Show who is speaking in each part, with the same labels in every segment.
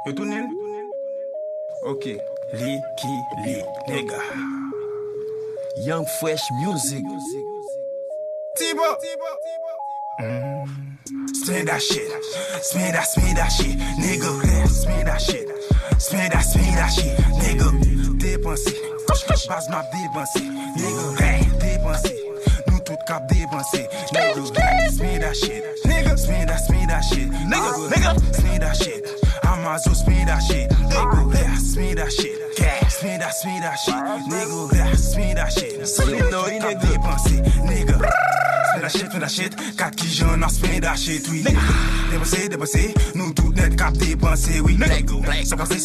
Speaker 1: Yo tourne? Ok. Li, nigga.
Speaker 2: Young Fresh Music.
Speaker 1: Tibo. Spin that shit. Spin that shit. Nigga, spin that shit. Spin that shit. Nigga, dépenser. Base map dépenser. Nigga, dépenser. Nous tout cap dépenser. Nigga, spin that shit. Nigga, spin that shit. Nigga, spin that shit. Amazon spin that shit. Nigga, spin that shit. Spin that shit. Nigga, spin that shit.
Speaker 2: Solid no,
Speaker 1: Cap dépenser. Nigga. Spin that shit, 4 qui j'en a spin that shit, oui. Dépenser, nous tout net cap dépenser, oui. Ça passé,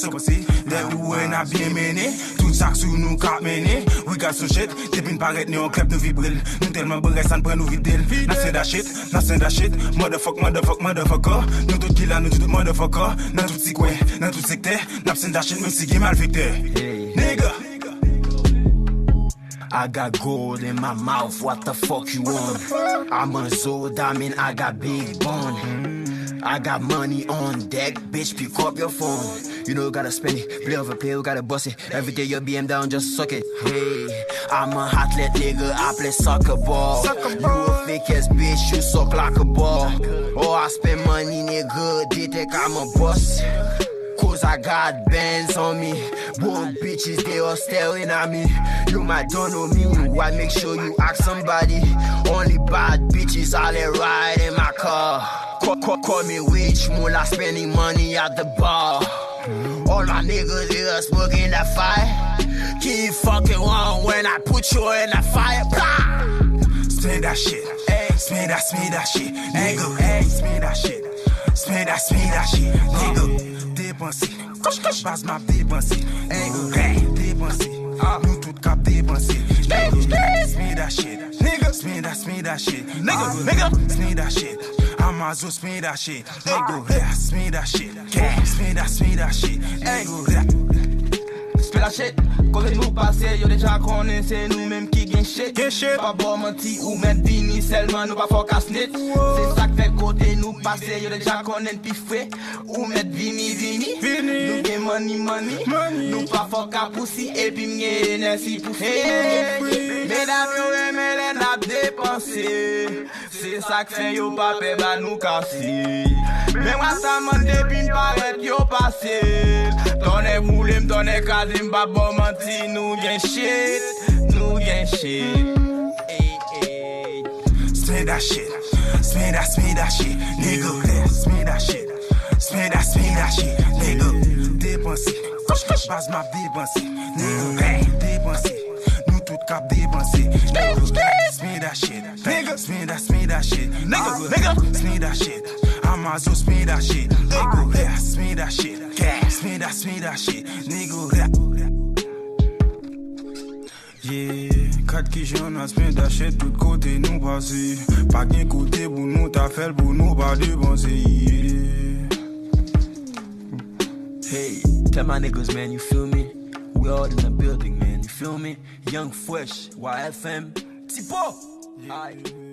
Speaker 1: les ouè n'a bien mené, tout ça sous nous cap mené. We got some shit, depuis n'paraît ni on crêpe nous vibril. Nous tellement bref, ça n'prend nous videl. N'a send that shit, motherfucker. Nous tout qui là, nous tout motherfucker. Dans tout si coin, dans tout secteur, n'a send that shit, même si qui mal victeur. Nigga.
Speaker 2: I got gold in my mouth, what the fuck you want? I'm a Zod, I mean I got big bone. I got money on deck, bitch, pick up your phone. You know, gotta spend it, play over play, gotta bust it. Every day your BM down, just suck it. Hey, I'm a athlete nigga, I play soccer ball. You a fake ass bitch, you suck like a ball. Oh, I spend money nigga, they think I'm a boss. Cause I got bands on me. Both bitches, they all staring at me. You might don't know me, why make sure you ask somebody. Only bad bitches, all they ride in my car. Call me rich, mula spending money at the bar. All my niggas, they are smoking that fire. Keep fucking on when I put you in the fire. Blah!
Speaker 1: Spin that shit, spin that shit, nigga, spin that shit, spin that shit, nigga. Dépenser, base map dépenser, dépenser, nous tout cap dépenser, spin that shit, nigga, spin that shit, nigga, spin that shit, Amazon spin that shit, nigga, spin that shit, spin that shit, nigga.
Speaker 3: Spin that shit, côté nous passer, yo déjà connaît, c'est nous même qui gagne shit. Pas bon menti ou mettre vini seulement, nous pas forecast net. C'est ça que fait côté nous passer, yo déjà connaît pis frais. Ou mettre vini. Nous gagne money. Nous pas forecast poussi et puis m'gagne énergie pour faire. Mesdames yo aimé les nap dépenser. C'est ça que fait yo pas paie ba nous casser. Mais moi ça m'en depuis n'paraît yo passé. Tonne boule, tonne kazim, ba bon menti, nous gen shit. Hey.
Speaker 1: Spin that shit, nigga, spin that shit, nigga, dépenser, base map dépenser, nigga, dépenser, nous tout cap dépenser, spin that shit, nigga, spin that shit, nigga, spin that shit, Amazon spin that shit, nigga, spin that shit, spin that shit, nigga. Yeah, 4 qui j'en a spin that shit, tout côté nous passer. Pas qu'un côté pour nous ta fait pour nous pas dépenser.
Speaker 2: Hey, tell my niggas, man, you feel me? We all in the building, man, you feel me? Young Fresh, YFM, Tipo.
Speaker 1: Yeah.